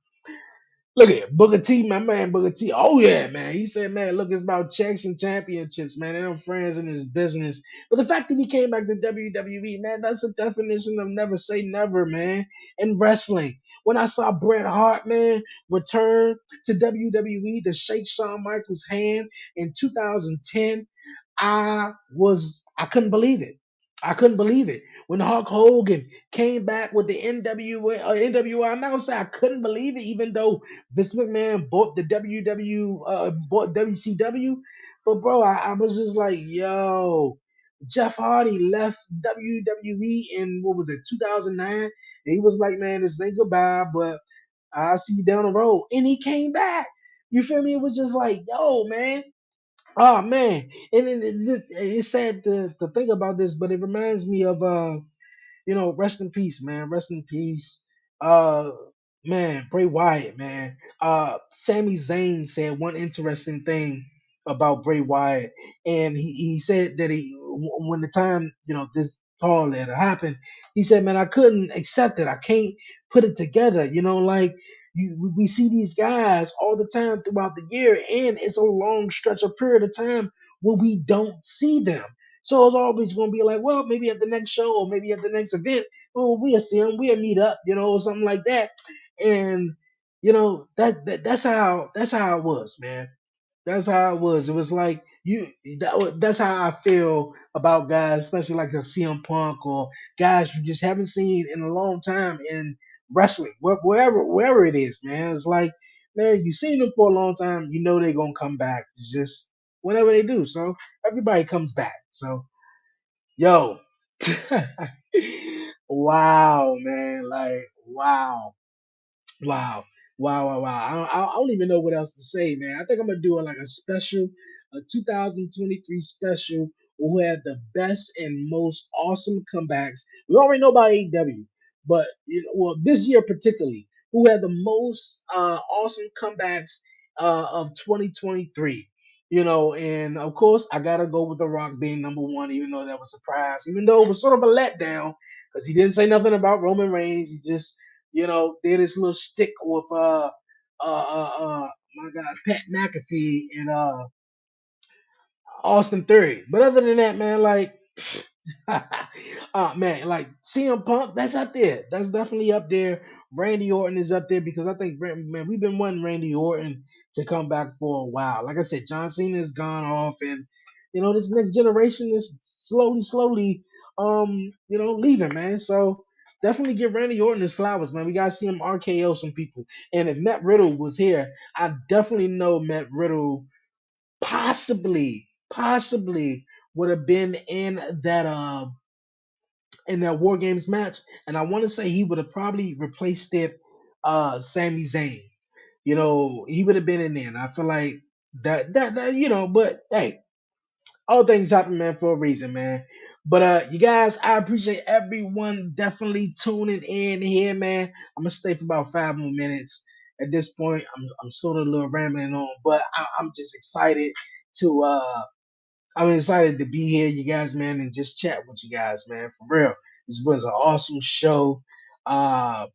look at Booker T, my man Booker T. Oh yeah, man. He said, man, look, it's about checks and championships, man. They don't friends in his business. But the fact that he came back to WWE, man, that's a definition of never say never, man. In wrestling. When I saw Bret Hart, man, return to WWE to shake Shawn Michaels' hand in 2010, I couldn't believe it. I couldn't believe it. When Hulk Hogan came back with the NWA, I'm not gonna say I couldn't believe it, even though Vince McMahon bought the bought WCW. But bro, I was just like, yo, Jeff Hardy left WWE in what was it, 2009, and he was like, man, this ain't goodbye, but I'll see you down the road, and he came back. You feel me? It was just like, yo, man. Oh man, and it's sad to think about this, but it reminds me of rest in peace, man. Rest in peace. Uh, man, Bray Wyatt, man. Sami Zayn said one interesting thing about Bray Wyatt, and he said that when the time this call letter happened, he said, man, I couldn't accept it. I can't put it together. Like we see these guys all the time throughout the year, and it's a long stretch of period of time where we don't see them. So it's always going to be like, well, maybe at the next show or maybe at the next event, oh, we'll see them, we'll meet up, or something like that. And that's how it was, man. That's how it was. It was like that's how I feel about guys, especially like the CM Punk or guys you just haven't seen in a long time in wrestling, wherever it is, man. It's like, man, you've seen them for a long time, they're gonna come back. It's just whenever they do. So everybody comes back. So yo, wow, man, like wow. Wow. Wow, wow, wow. I don't even know what else to say, man. I think I'm gonna do it like a special, a 2023 special who had the best and most awesome comebacks. We already know about AEW, but well, this year particularly, who had the most awesome comebacks of 2023. And of course I gotta go with The Rock being number one, even though that was a surprise, even though it was sort of a letdown because he didn't say nothing about Roman Reigns. He just did his little stick with my God, Pat McAfee and Austin Theory. But other than that, man, like Man, like CM Punk, that's up there. That's definitely up there. Randy Orton is up there because I think man, we've been wanting Randy Orton to come back for a while. Like I said, John Cena has gone off, and this next generation is slowly, leaving, man. So definitely give Randy Orton his flowers, man. We gotta see him RKO some people. And if Matt Riddle was here, I definitely know Matt Riddle possibly would have been in that War Games match, and I want to say he would have probably replaced it, Sami Zayn. He would have been in there, and I feel like that. But hey, all things happen, man, for a reason, man. But you guys, I appreciate everyone definitely tuning in here, man. I'm gonna stay for about 5 more minutes. At this point, I'm sort of a little rambling on, but I'm just excited to I'm excited to be here, you guys, man, and just chat with you guys, man. For real. This was an awesome show. Uh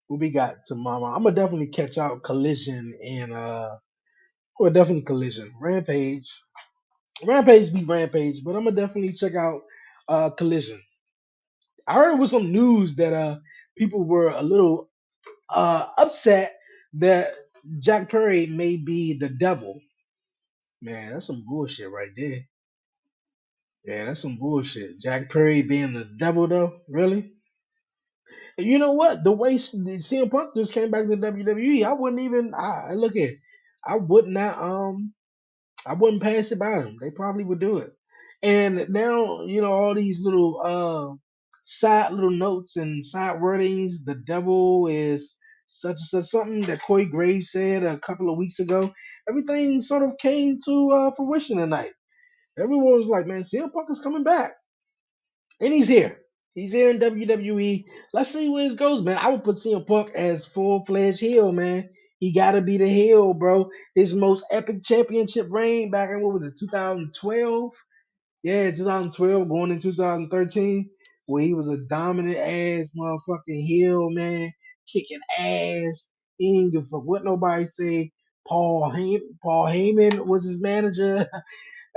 what we got tomorrow? I'm gonna definitely catch out Collision and well, definitely Collision. Rampage. Rampage be Rampage, but I'm gonna definitely check out Collision. I heard it was some news that people were a little upset that Jack Perry may be the devil. Man, that's some bullshit right there. Yeah, that's some bullshit. Jack Perry being the devil, though, really? And you know what? The way CM Punk just came back to WWE, I wouldn't even. I look at, I would not. I wouldn't pass it by them. They probably would do it. And now, all these little side little notes and side wordings. The devil is such and such something that Corey Graves said a couple of weeks ago. Everything sort of came to fruition tonight. Everyone was like, "Man, CM Punk is coming back." And he's here. He's here in WWE. Let's see where this goes, man. I would put CM Punk as full-fledged heel, man. He got to be the heel, bro. His most epic championship reign back in, what was it, 2012? Yeah, 2012, going in 2013, where he was a dominant ass motherfucking heel, man, kicking ass. He didn't give a fuck what nobody say. Paul Heyman was his manager.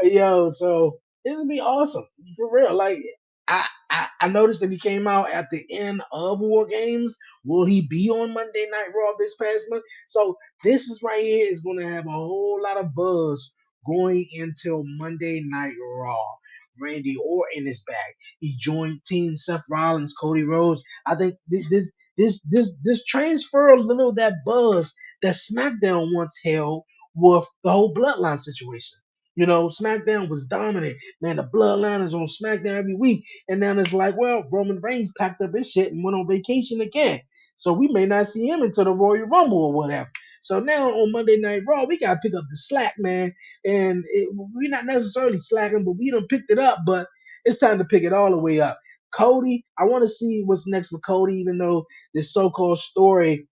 Yo, so this would be awesome for real. Like I noticed that he came out at the end of War Games. Will he be on Monday Night Raw this past month? So this is right here is going to have a whole lot of buzz going until Monday Night Raw. Randy Orton is back. He joined Team Seth Rollins, Cody Rhodes. I think this transfer a little of that buzz that SmackDown once held with the whole Bloodline situation. SmackDown was dominant. Man, the bloodline is on SmackDown every week. And then it's like, well, Roman Reigns packed up his shit and went on vacation again. So we may not see him until the Royal Rumble or whatever. So now on Monday Night Raw, we got to pick up the slack, man. And we're not necessarily slacking, but we done picked it up. But it's time to pick it all the way up. Cody, I want to see what's next with Cody, even though this so-called story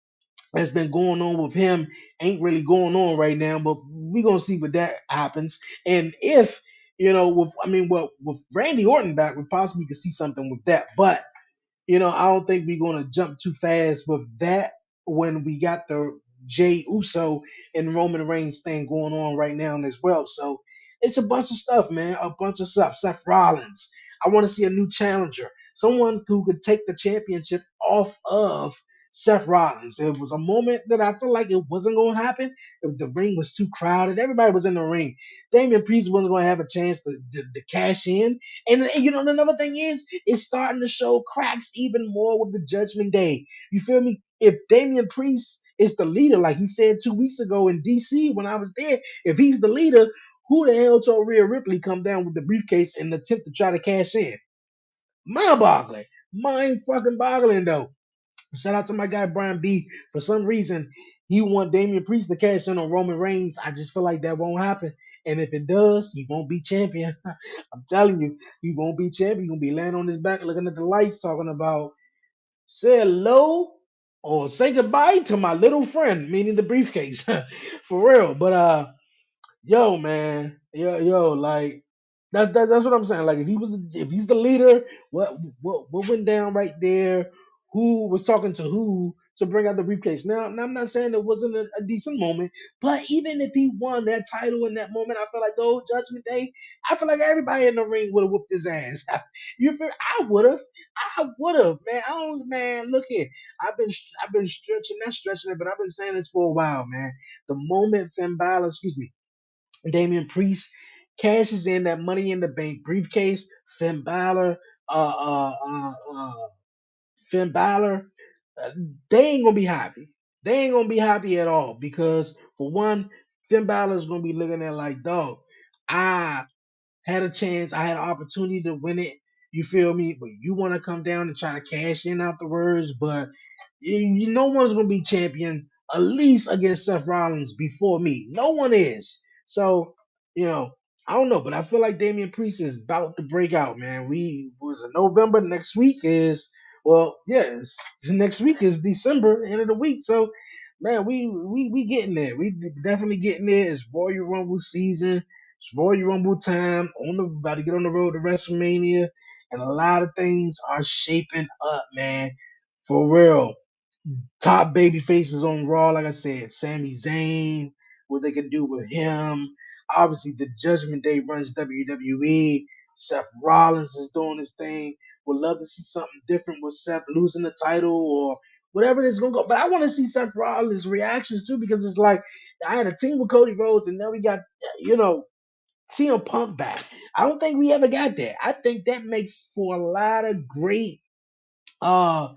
that's been going on with him ain't really going on right now, but we're gonna see what that happens. And if with Randy Orton back, we possibly could see something with that. But I don't think we're gonna jump too fast with that when we got the Jay Uso and Roman Reigns thing going on right now as well. So it's a bunch of stuff, man. A bunch of stuff. Seth Rollins. I want to see a new challenger. Someone who could take the championship off of Seth Rollins. It was a moment that I feel like it wasn't going to happen. If the ring was too crowded, everybody was in the ring. Damian Priest wasn't going to have a chance to cash in. And another thing is, it's starting to show cracks even more with the Judgment Day. You feel me? If Damian Priest is the leader, like he said 2 weeks ago in DC when I was there, if he's the leader, who the hell told Rhea Ripley come down with the briefcase and attempt to try to cash in? Mind boggling. Mind fucking boggling though. Shout out to my guy Brian B. For some reason, he want Damian Priest to cash in on Roman Reigns. I just feel like that won't happen. And if it does, he won't be champion. I'm telling you, he won't be champion. He's gonna be laying on his back looking at the lights, talking about say hello or say goodbye to my little friend, meaning the briefcase. For real. But yo, man, yo, like that's what I'm saying. Like if he's the leader, what went down right there? Who was talking to who? to bring out the briefcase. Now I'm not saying it wasn't a decent moment, but even if he won that title in that moment, I feel like the whole Judgment Day, I feel like everybody in the ring would have whooped his ass. You feel? I would have, man. I don't, man. Look here, I've been stretching, not stretching it, but I've been saying this for a while, man. The moment Finn Balor, excuse me, Damian Priest cashes in that Money in the Bank briefcase, Finn Balor, uh, uh, uh, uh, Finn Balor, uh, they ain't gonna be happy. They ain't gonna be happy at all because for one, Finn Balor is gonna be looking at like, dog, I had a chance, I had an opportunity to win it. You feel me? But you want to come down and try to cash in afterwards, but no one's gonna be champion at least against Seth Rollins before me. No one is. So you know, I don't know, but I feel like Damian Priest is about to break out, man. We was in November. Next week is yes, next week is December, end of the week. So man, we getting there. We definitely getting there. It's Royal Rumble season. It's Royal Rumble time. About to get on the road to WrestleMania, and a lot of things are shaping up, man. For real. Top baby faces on Raw, like I said, Sami Zayn, what they can do with him. Obviously, the Judgment Day runs WWE. Seth Rollins is doing his thing. Would love to see something different with Seth losing the title or whatever it's gonna go. But I want to see Seth Rollins' reactions too, because it's like I had a team with Cody Rhodes, and now we got you know CM Punk back. I don't think we ever got that. I think that makes for a lot of great uh,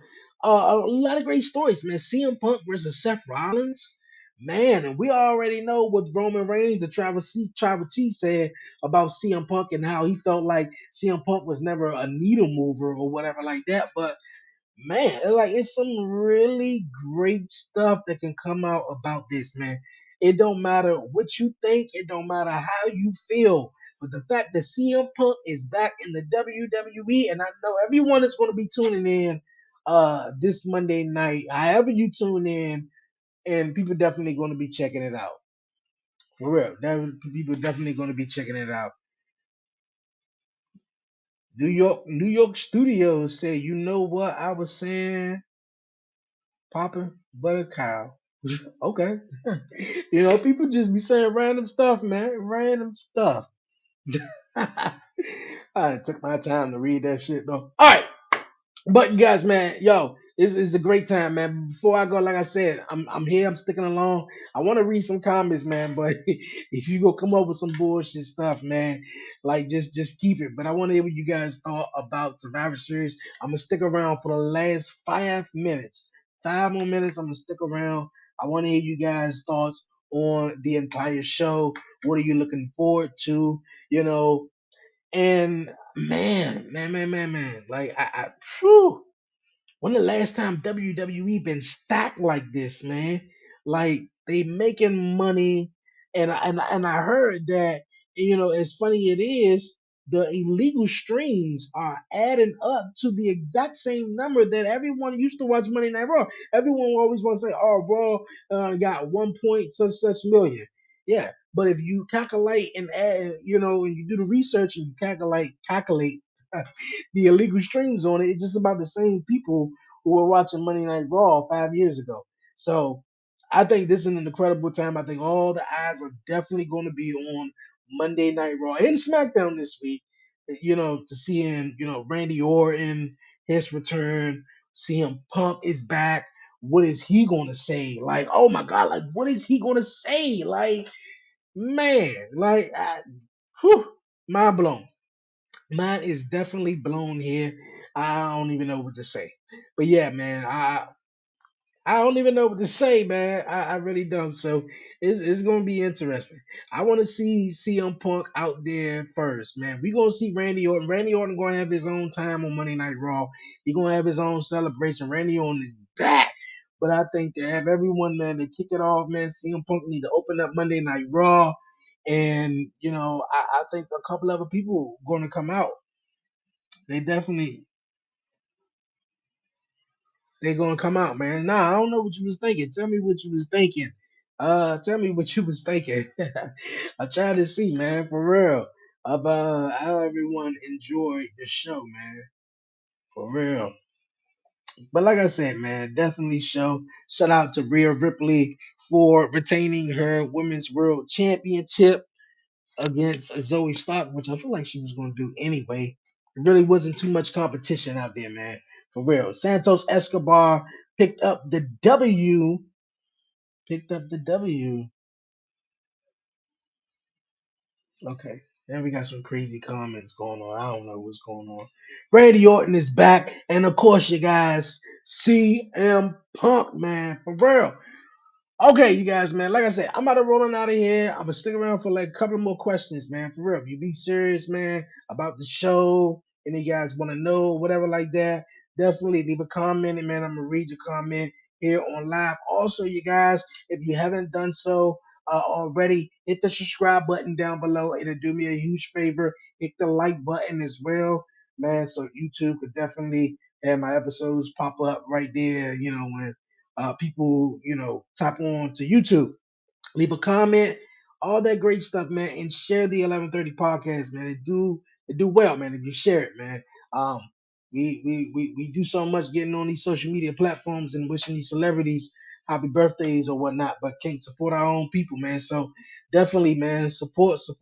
a lot of great stories, man. CM Punk versus Seth Rollins, man, and we already know what Roman Reigns, the Tribal Chief, said about CM Punk and how he felt like CM Punk was never a needle mover or whatever like that. But man, like it's some really great stuff that can come out about this, man. It don't matter what you think, it don't matter how you feel. But the fact that CM Punk is back in the WWE, and I know everyone is going to be tuning in this Monday night, however you tune in, and people definitely going to be checking it out. For real. People definitely going to be checking it out. New York studios say, you know what I was saying? Popping butter cow. Okay. People just be saying random stuff, man. Random stuff. I took my time to read that shit though. All right. But you guys, man, yo, it's a great time, man. Before I go, like I said, I'm here, I'm sticking along. I want to read some comments, man, but if you go come up with some bullshit stuff, man, like just keep it. But I want to hear what you guys thought about Survivor Series. I'm gonna stick around for the last 5 minutes. 5 more minutes, I'm gonna stick around. I want to hear you guys' thoughts on the entire show. What are you looking forward to? You know, and man, like phew, when the last time WWE been stacked like this, man? Like they making money, and I heard that as funny it is, the illegal streams are adding up to the exact same number that everyone used to watch Monday Night Raw. Everyone always want to say, "Oh, Raw got 1 point such million." Yeah, but if you calculate and add, and you do the research and you calculate the illegal streams on it, it's just about the same people who were watching Monday Night Raw 5 years ago. So I think this is an incredible time. I think all the eyes are definitely going to be on Monday Night Raw and SmackDown this week. To seeing Randy Orton, his return. CM Punk is back. What is he going to say? Like, oh my God, like what is he going to say? Like, man, like, whew, mind blown. Mine is definitely blown here. I don't even know what to say. But yeah, man, I don't even know what to say, man. I really don't. So it's gonna be interesting. I want to see CM Punk out there first, man. We gonna see Randy Orton. Randy Orton gonna have his own time on Monday Night Raw. He gonna have his own celebration. Randy Orton is back. But I think to have everyone, man, to kick it off, man, CM Punk need to open up Monday Night Raw. And I think a couple other people gonna come out. They definitely they gonna come out, man. Nah, I don't know what you was thinking. Tell me what you was thinking. Tell me what you was thinking. I'm trying to see, man, for real. About how everyone enjoyed the show, man. For real. But like I said, man, definitely shout out to Rhea Ripley for retaining her Women's World Championship against Zoe Stark, which I feel like she was going to do anyway. There really wasn't too much competition out there, man. For real. Santos Escobar picked up the W. Picked up the W. Okay. Then we got some crazy comments going on. I don't know what's going on. Randy Orton is back. And of course, you guys, CM Punk, man. For real. Okay, you guys, man. Like I said, I'm about to rolling out of here. I'm gonna stick around for like a couple more questions, man. For real. If you be serious, man, about the show, and you guys want to know whatever like that, definitely leave a comment, and man, I'm gonna read your comment here on live. Also, you guys, if you haven't done so already, hit the subscribe button down below. It'll do me a huge favor. Hit the like button as well, man. So YouTube could definitely have my episodes pop up right there. You know when people, tap on to YouTube, leave a comment, all that great stuff, man, and share the 11:30 podcast, man. It do well, man, if you share it, man. Um, we do so much getting on these social media platforms and wishing these celebrities happy birthdays or whatnot, but can't support our own people, man. So definitely, man, support the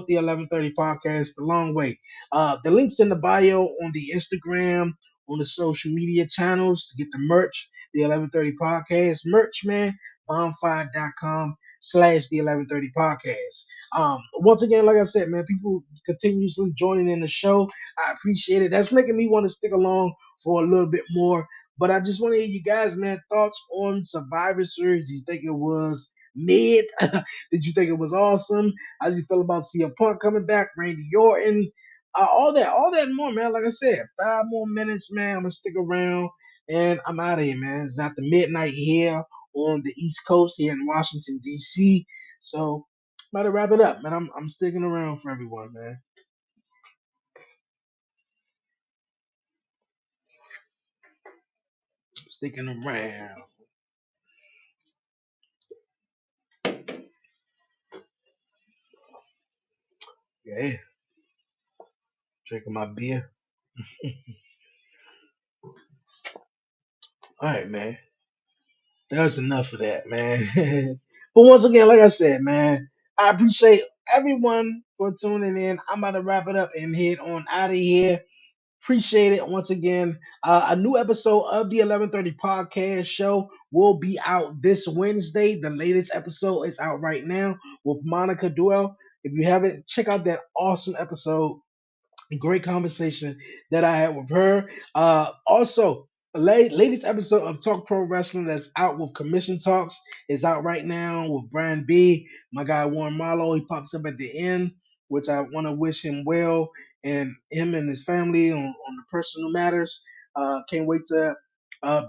11:30 podcast the long way. The links in the bio on the Instagram, on the social media channels to get the merch, the 11:30 podcast merch, man. Bonfire.com/the 11:30 podcast. Once again, like I said, man, people continuously joining in the show. I appreciate it. That's making me want to stick along for a little bit more. But I just want to hear you guys, man, thoughts on Survivor Series. Do you think it was mid? Did you think it was awesome? How did you feel about CM Punk coming back, Randy Orton? All that and more, man. Like I said, 5 more minutes, man. I'm gonna stick around and I'm out of here, man. It's after midnight here on the East Coast here in Washington D.C. So I'm about to wrap it up, man. I'm sticking around for everyone, man. I'm sticking around. Yeah, drinking my beer. All right, man. That's enough of that, man. But once again, like I said, man, I appreciate everyone for tuning in. I'm about to wrap it up and head on out of here. Appreciate it once again. A new episode of the 11:30 podcast show will be out this Wednesday. The latest episode is out right now with Monica Duell. If you haven't, check out that awesome episode. Great conversation that I had with her. Also, latest episode of Talk Pro Wrestling that's out with Commission Talks is out right now with Brian B. My guy Warren Marlowe, he pops up at the end, which I want to wish him well and him and his family on the personal matters. Can't wait to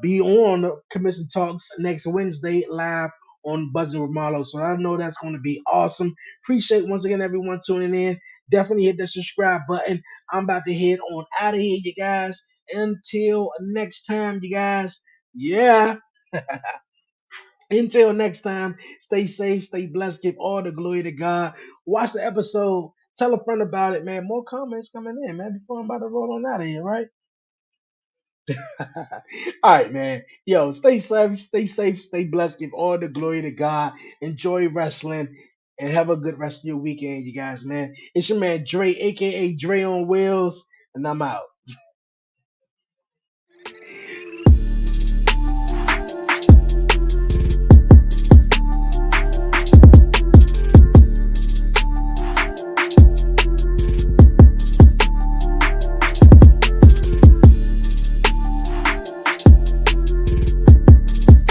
be on Commission Talks next Wednesday live on Buzzing with Marlowe. So I know that's going to be awesome. Appreciate once again everyone tuning in. Definitely hit the subscribe button. I'm about to head on out of here, you guys. Until next time, you guys. Yeah. Until next time, stay safe, stay blessed, give all the glory to God. Watch the episode. Tell a friend about it, man. More comments coming in, man, before I'm about to roll on out of here, right? All right, man. Yo, stay safe, stay blessed, give all the glory to God. Enjoy wrestling and have a good rest of your weekend, you guys, man. It's your man Dre, aka Dre on Wheels, and I'm out.